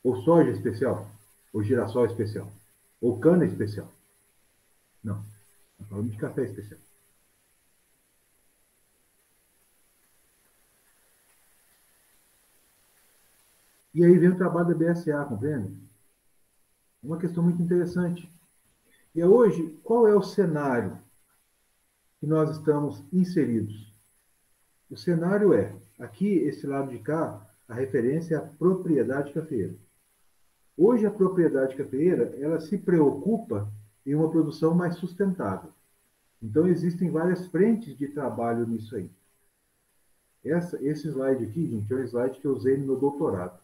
ou soja especial, ou girassol especial, ou cana especial. Não, estamos falando de café especial. E aí vem o trabalho da BSA, compreende? Uma questão muito interessante. E hoje, qual é o cenário que nós estamos inseridos? O cenário é, aqui, esse lado de cá, A referência é a propriedade cafeeira. Hoje, a propriedade cafeeira, ela se preocupa em uma produção mais sustentável. Então, existem várias frentes de trabalho nisso aí. Esse slide aqui, gente, é um slide que eu usei no meu doutorado.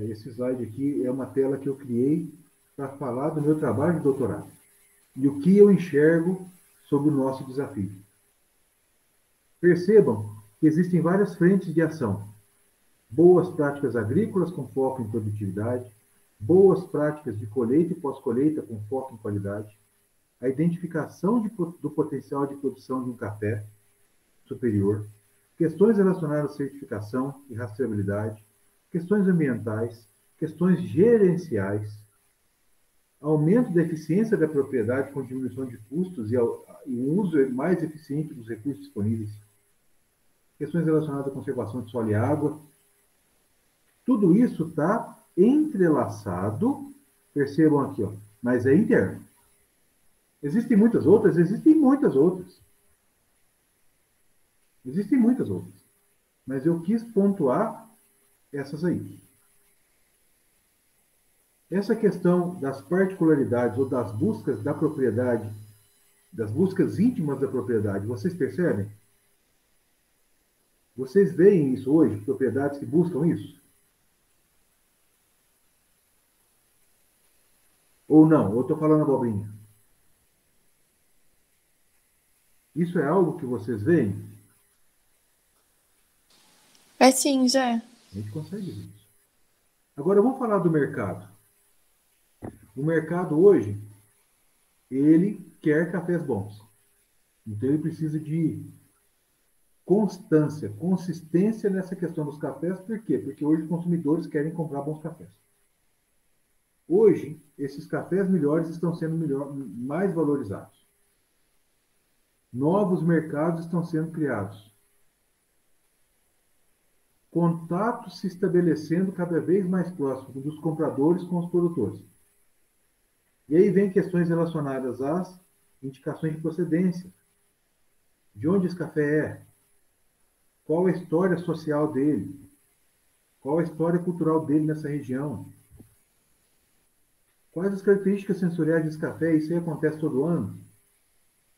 Esse slide aqui é uma tela que eu criei para falar do meu trabalho de doutorado e o que eu enxergo sobre o nosso desafio. Percebam que existem várias frentes de ação. Boas práticas agrícolas com foco em produtividade, boas práticas de colheita e pós-colheita com foco em qualidade, a identificação do potencial de produção de um café superior, questões relacionadas à certificação e rastreabilidade, questões ambientais, questões gerenciais, aumento da eficiência da propriedade com diminuição de custos e um uso mais eficiente dos recursos disponíveis, questões relacionadas à conservação de solo e água. Tudo isso está entrelaçado, percebam aqui, ó, mas é interno. Existem muitas outras. Mas eu quis pontuar essas aí. Essa questão das particularidades ou das buscas da propriedade, das buscas íntimas da propriedade, vocês percebem? Vocês veem isso hoje, propriedades que buscam isso? Ou não? Eu estou falando abobrinha. Isso é algo que vocês veem? É sim, Zé. A gente consegue ver isso. Agora, vamos falar do mercado. O mercado hoje, ele quer cafés bons. Então, ele precisa de constância, consistência nessa questão dos cafés. Por quê? Porque hoje os consumidores querem comprar bons cafés. Hoje, esses cafés melhores estão sendo mais valorizados. Novos mercados estão sendo criados. Contatos se estabelecendo cada vez mais próximos dos compradores com os produtores. E aí vem questões relacionadas às indicações de procedência. De onde esse café é? Qual a história social dele? Qual a história cultural dele nessa região? Quais as características sensoriais desse café? Isso aí acontece todo ano.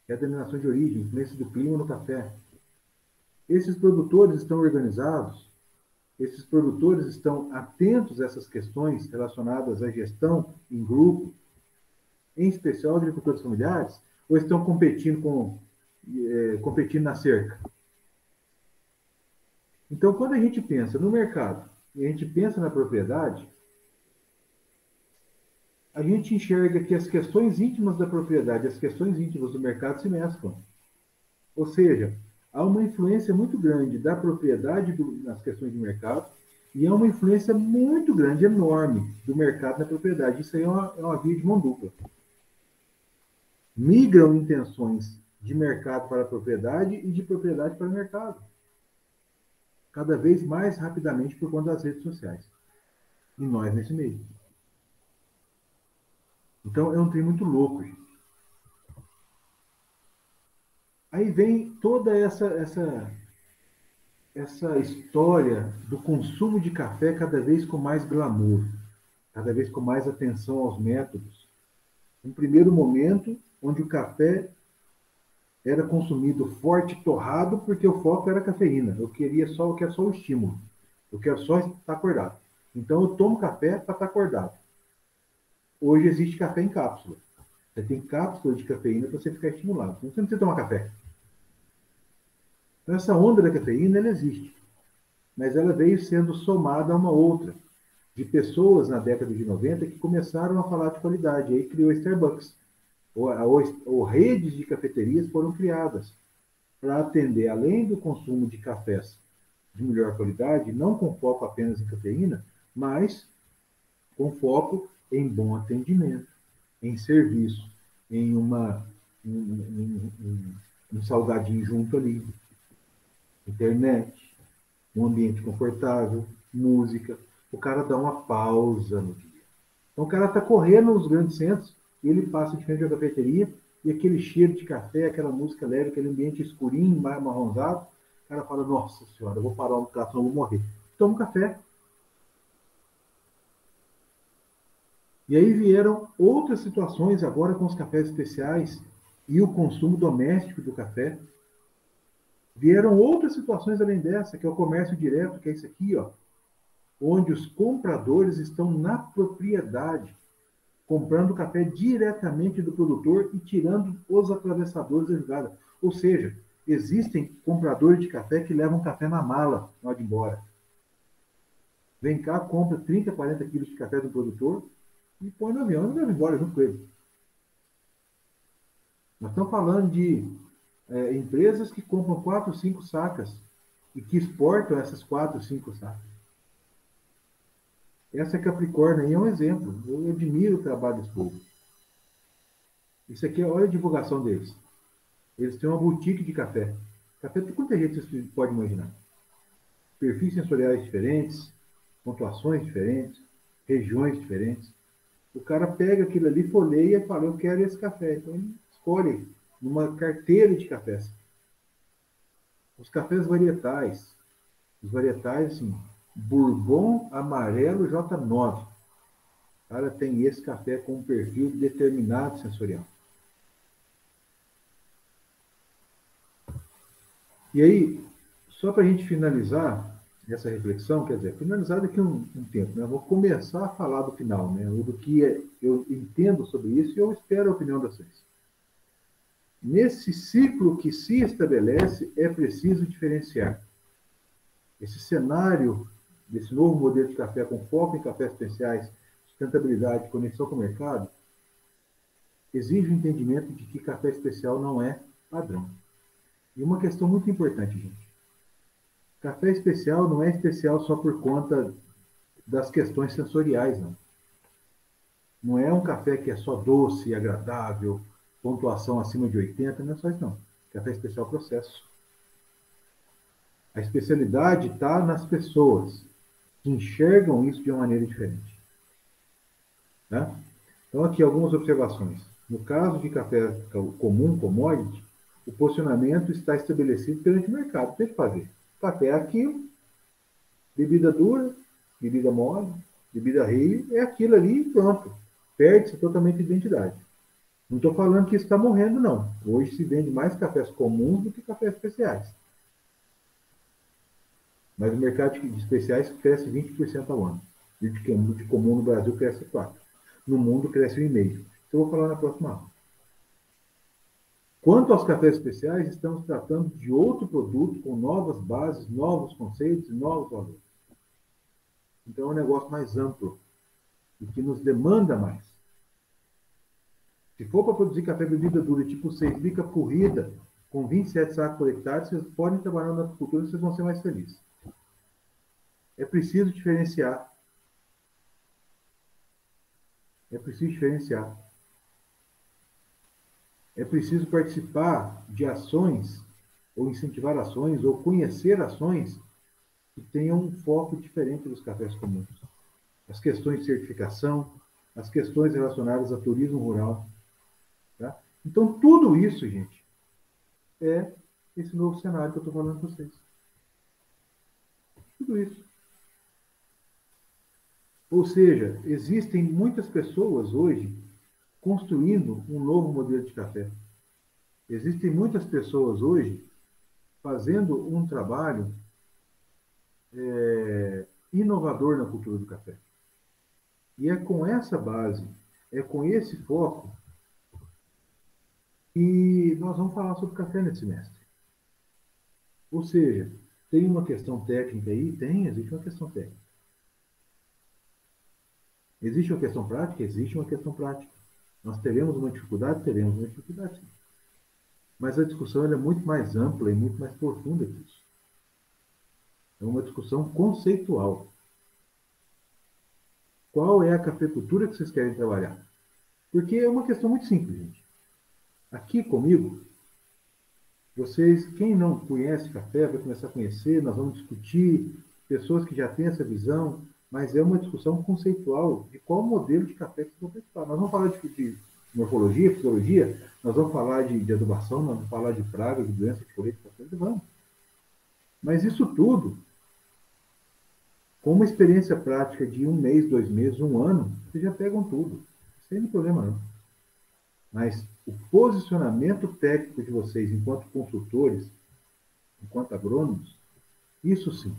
É a denominação de origem, influência do clima no café. Esses produtores estão organizados? Esses produtores estão atentos a essas questões relacionadas à gestão em grupo, em especial agricultores familiares, ou estão competindo na cerca? Então, quando a gente pensa no mercado e a gente pensa na propriedade, a gente enxerga que as questões íntimas da propriedade e as questões íntimas do mercado se mesclam. Ou seja, há uma influência muito grande da propriedade nas questões de mercado e há uma influência muito grande, enorme, do mercado na propriedade. Isso aí é uma via de mão dupla. Migram intenções de mercado para a propriedade e de propriedade para o mercado. Cada vez mais rapidamente por conta das redes sociais. E nós nesse meio. Então, é um trem muito louco, gente. Aí vem toda essa história do consumo de café cada vez com mais glamour, cada vez com mais atenção aos métodos. Um primeiro momento onde o café era consumido forte, torrado, porque o foco era a cafeína. Eu quero só o estímulo. Eu quero só estar acordado. Então eu tomo café para estar acordado. Hoje existe café em cápsula. Você tem cápsula de cafeína para você ficar estimulado. Você não precisa tomar café. Então essa onda da cafeína, ela existe. Mas ela veio sendo somada a uma outra. De pessoas na década de 90 que começaram a falar de qualidade. E aí criou a Starbucks. Ou redes de cafeterias foram criadas para atender, além do consumo de cafés de melhor qualidade, não com foco apenas em cafeína, mas com foco em bom atendimento, em serviço, em um salgadinho junto ali, internet, um ambiente confortável, música. O cara dá uma pausa no dia. Então o cara está correndo nos grandes centros e ele passa de frente à cafeteria e aquele cheiro de café, aquela música leve, aquele ambiente escurinho, marronzado, O cara fala, nossa senhora, eu vou parar um café, senão eu vou morrer. Toma um café. E aí vieram outras situações agora com os cafés especiais e o consumo doméstico do café. Vieram outras situações além dessa, que é o comércio direto, que é isso aqui, ó, onde os compradores estão na propriedade, comprando café diretamente do produtor e tirando os atravessadores da jogada. Ou seja, existem compradores de café que levam café na mala na hora de ir embora. Vem cá, compra 30, 40 quilos de café do produtor e põe no avião e leva embora junto com ele. Nós estamos falando de empresas que compram 4, 5 sacas e que exportam essas 4, 5 sacas. Essa Capricórnio aí é um exemplo. Eu admiro o trabalho desse povo. Isso aqui, olha a divulgação deles. Eles têm uma boutique de café. Café tem quanta gente você pode imaginar. Perfis sensoriais diferentes, pontuações diferentes, regiões diferentes. O cara pega aquilo ali, folheia e fala, eu quero esse café. Então ele escolhe numa carteira de cafés. Os cafés varietais. Os varietais, assim, Bourbon Amarelo J9. O cara tem esse café com um perfil determinado sensorial. E aí, só para a gente finalizar essa reflexão, quer dizer, finalizar daqui a um tempo, né? Eu vou começar a falar do final, né? Do que eu entendo sobre isso e eu espero a opinião de vocês. Nesse ciclo que se estabelece, é preciso diferenciar. Esse cenário desse novo modelo de café com foco em cafés especiais, sustentabilidade, conexão com o mercado, exige o entendimento de que café especial não é padrão. E uma questão muito importante, gente. Café especial não é especial só por conta das questões sensoriais, não. Não é um café que é só doce e agradável, pontuação acima de 80, não é só isso, não. Café especial é processo. A especialidade está nas pessoas que enxergam isso de uma maneira diferente. Né? Então, aqui algumas observações. No caso de café comum, commodity, o posicionamento está estabelecido perante o mercado. Tem que fazer. Café é aquilo, bebida dura, bebida mole, bebida rio, é aquilo ali e pronto. Perde-se totalmente a identidade. Não estou falando que isso está morrendo, não. Hoje se vende mais cafés comuns do que cafés especiais. Mas o mercado de especiais cresce 20% ao ano. E de comum no Brasil cresce 4%. No mundo cresce 1,5%. Isso eu vou falar na próxima aula. Quanto aos cafés especiais, estamos tratando de outro produto com novas bases, novos conceitos e novos valores. Então é um negócio mais amplo e que nos demanda mais. Se for para produzir café bebida dura tipo 6 bica corrida, com 27 sacos por hectare, vocês podem trabalhar na agricultura e vocês vão ser mais felizes. É preciso diferenciar. É preciso diferenciar. É preciso participar de ações, ou incentivar ações, ou conhecer ações que tenham um foco diferente dos cafés comuns. As questões de certificação, as questões relacionadas a turismo rural. Tá? Então, tudo isso, gente, é esse novo cenário que eu estou falando com vocês. Tudo isso. Ou seja, existem muitas pessoas hoje construindo um novo modelo de café. Existem muitas pessoas hoje fazendo um trabalho inovador na cultura do café. E é com essa base, é com esse foco que nós vamos falar sobre café nesse semestre. Ou seja, tem uma questão técnica aí? Tem, existe uma questão técnica. Existe uma questão prática? Existe uma questão prática. Nós teremos uma dificuldade? Teremos uma dificuldade, sim. Mas a discussão é muito mais ampla e muito mais profunda que isso. É uma discussão conceitual. Qual é a cafeicultura que vocês querem trabalhar? Porque é uma questão muito simples, gente. Aqui comigo, vocês, quem não conhece café, vai começar a conhecer, nós vamos discutir, pessoas que já têm essa visão, mas é uma discussão conceitual de qual modelo de café que vocês vão participar. Nós vamos falar de morfologia, fisiologia, nós vamos falar de adubação, nós vamos falar de praga, de doença, de colheita, vamos. Mas isso tudo, com uma experiência prática de 1 mês, 2 meses, 1 ano, vocês já pegam tudo. Sem problema não. Mas o posicionamento técnico de vocês enquanto consultores, enquanto agrônomos, isso sim,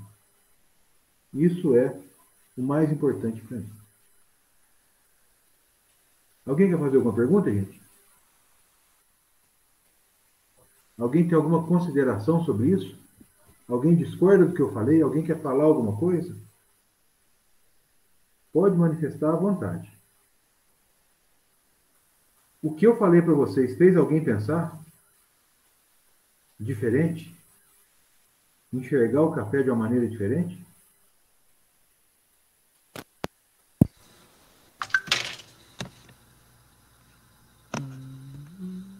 isso é o mais importante para mim. Alguém quer fazer alguma pergunta, gente? Alguém tem alguma consideração sobre isso? Alguém discorda do que eu falei? Alguém quer falar alguma coisa? Pode manifestar à vontade. O que eu falei para vocês fez alguém pensar diferente? Enxergar o café de uma maneira diferente?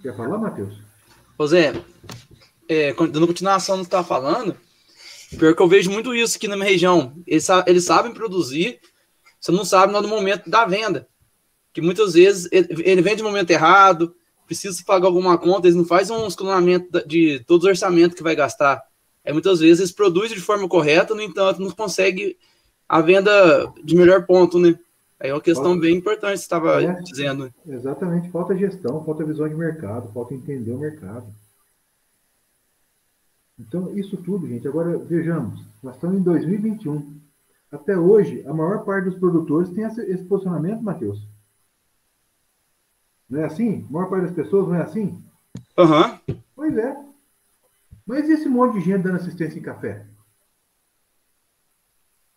Quer falar, Matheus? Ô Zé, dando continuação no que você está falando, pior que eu vejo muito isso aqui na minha região. Eles sabem produzir, você não sabe no momento da venda. Que muitas vezes ele vende no momento errado, precisa pagar alguma conta, eles não fazem um escalonamento de todos os orçamentos que vai gastar. Aí muitas vezes eles produzem de forma correta, no entanto, não consegue a venda de melhor ponto, né? Aí é uma questão bem importante que você estava dizendo. Exatamente, falta gestão, falta visão de mercado, falta entender o mercado. Então, isso tudo, gente, agora vejamos, nós estamos em 2021. Até hoje, a maior parte dos produtores tem esse posicionamento, Matheus. Não é assim? A maior parte das pessoas não é assim? Aham. Pois é. Mas e esse monte de gente dando assistência em café?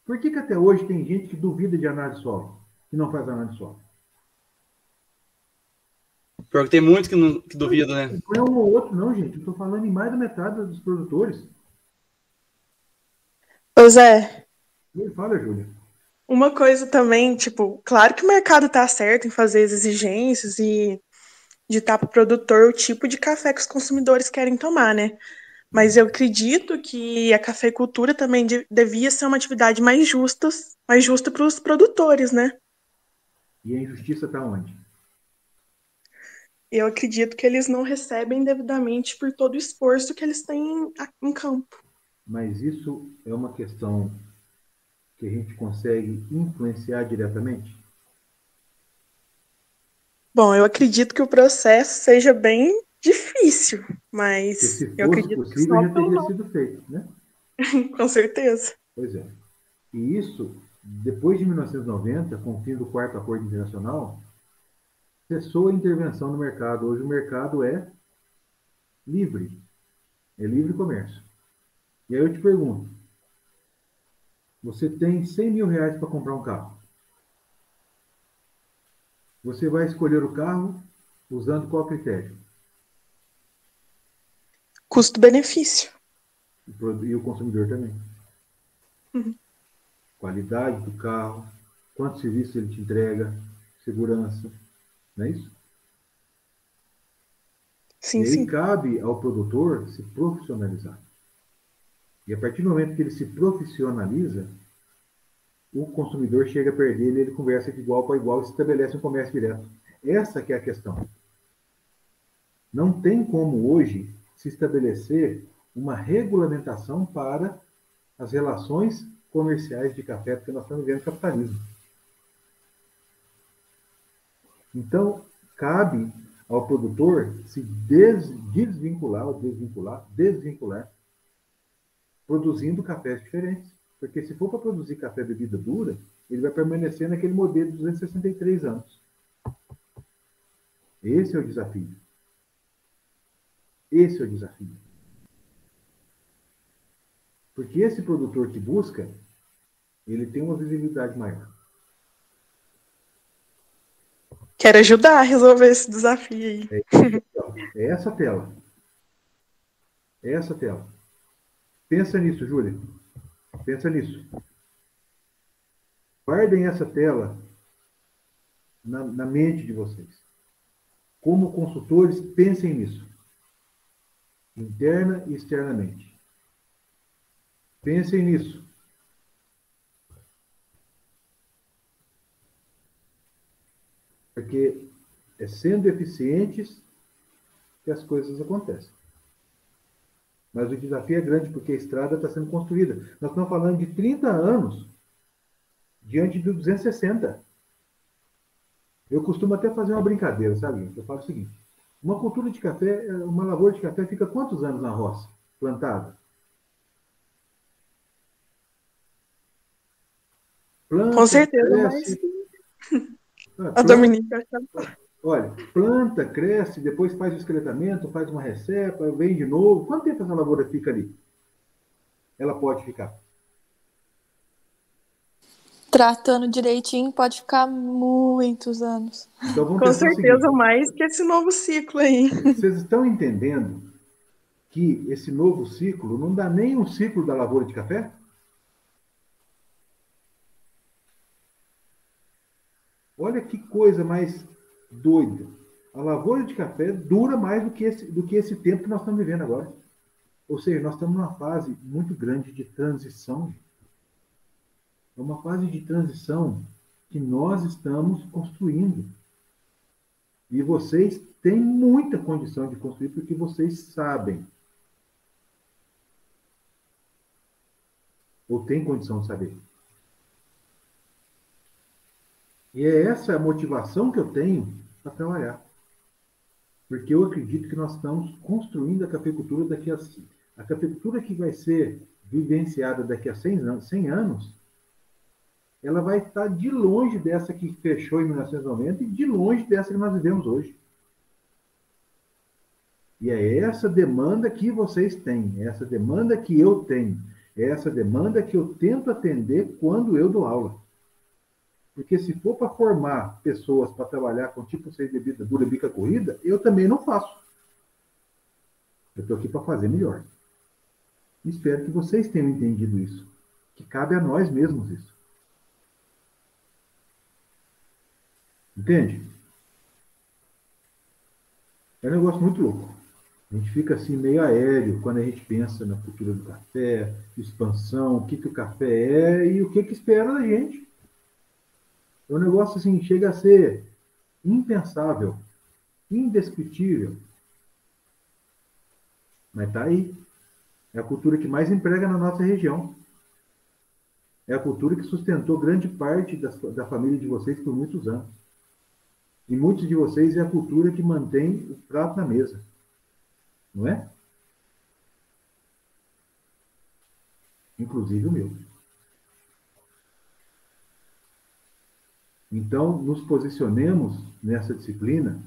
Por que até hoje tem gente que duvida de análise de solo, que não faz análise de solo? Pior que tem muito que duvida, né? Não é um ou outro, não, gente. Eu estou falando em mais da metade dos produtores. Ô Zé, Fala, Júlia. uma coisa também, tipo, claro que o mercado tá certo em fazer as exigências e ditar para o produtor o tipo de café que os consumidores querem tomar, né? Mas eu acredito que a cafeicultura também devia ser uma atividade mais justa para os produtores, né? E a injustiça está onde? Eu acredito que eles não recebem devidamente por todo o esforço que eles têm em campo. Mas isso é uma questão que a gente consegue influenciar diretamente? Bom, eu acredito que o processo seja bem difícil, Porque mas se eu fosse acredito que possível, só já pelo teria nome, sido feito, né? com certeza. Pois é. E isso, depois de 1990, com o fim do Quarto Acordo Internacional, cessou a intervenção no mercado. Hoje o mercado livre, é livre comércio. E aí eu te pergunto, você tem 100 mil reais para comprar um carro. Você vai escolher o carro usando qual critério? Custo-benefício. E o consumidor também. Uhum. Qualidade do carro, quanto serviço ele te entrega, segurança, não é isso? Sim, E aí sim. cabe ao produtor se profissionalizar. E a partir do momento que ele se profissionaliza, o consumidor chega perto dele, ele conversa de igual para igual e estabelece um comércio direto. Essa que é a questão. Não tem como hoje se estabelecer uma regulamentação para as relações comerciais de café, porque nós estamos vivendo capitalismo. Então, cabe ao produtor se desvincular, produzindo cafés diferentes. Porque se for para produzir café bebida dura, ele vai permanecer naquele modelo de 263 anos. Esse é o desafio. Esse é o desafio. Porque esse produtor que busca, ele tem uma visibilidade maior. Quero ajudar a resolver esse desafio aí. É essa tela. É essa tela. Pensa nisso, Júlia. Pensa nisso. Guardem essa tela na mente de vocês. Como consultores, pensem nisso. Interna e externamente. Pensem nisso. Porque é sendo eficientes que as coisas acontecem. Mas o desafio é grande, porque a estrada está sendo construída. Nós estamos falando de 30 anos diante de 260. Eu costumo até fazer uma brincadeira, sabe? Eu falo o seguinte: uma cultura de café, uma lavoura de café fica quantos anos na roça, plantada? Planta, Com certeza, mas cresce. a Planta, Dominica achava. olha, planta, cresce, depois faz o esqueletamento, faz uma recepa, vem de novo. Quanto tempo essa lavoura fica ali? Ela pode ficar. Tratando direitinho, pode ficar muitos anos. Então vamos Com pensar o seguinte: certeza, mais que esse novo ciclo aí. vocês estão entendendo que esse novo ciclo não dá nem um ciclo da lavoura de café? Olha que coisa mais doida. A lavoura de café dura mais do que esse tempo que nós estamos vivendo agora. Ou seja, nós estamos numa fase muito grande de transição. É uma fase de transição que nós estamos construindo. E vocês têm muita condição de construir porque vocês sabem. Ou têm condição de saber. E é essa a motivação que eu tenho para trabalhar. Porque eu acredito que nós estamos construindo a cafeicultura daqui a... A cafeicultura que vai ser vivenciada daqui a 100 anos, ela vai estar de longe dessa que fechou em 1990 e de longe dessa que nós vivemos hoje. E é essa demanda que vocês têm, é essa demanda que eu tenho, é essa demanda que eu tento atender quando eu dou aula. Porque se for para formar pessoas para trabalhar com tipo 6 bebida dura, bica corrida, eu também não faço. Eu estou aqui para fazer melhor. Espero que vocês tenham entendido isso. Que cabe a nós mesmos isso. Entende? É um negócio muito louco. A gente fica assim meio aéreo quando a gente pensa na cultura do café, expansão, o que o café é e o que espera da gente. É um negócio assim, chega a ser impensável, indescritível. Mas está aí. É a cultura que mais emprega na nossa região. É a cultura que sustentou grande parte da família de vocês por muitos anos. E muitos de vocês é a cultura que mantém o prato na mesa. Não é? Inclusive o meu. Então, nos posicionemos nessa disciplina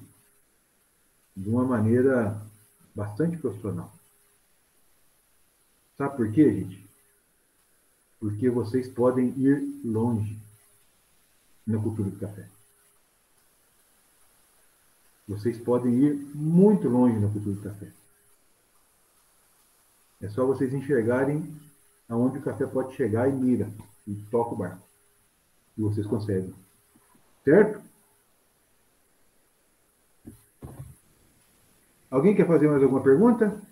de uma maneira bastante profissional. Sabe por quê, gente? Porque vocês podem ir longe na cultura do café. Vocês podem ir muito longe na cultura do café. É só vocês enxergarem aonde o café pode chegar e mira, e toca o barco. E vocês conseguem. Certo? Alguém quer fazer mais alguma pergunta?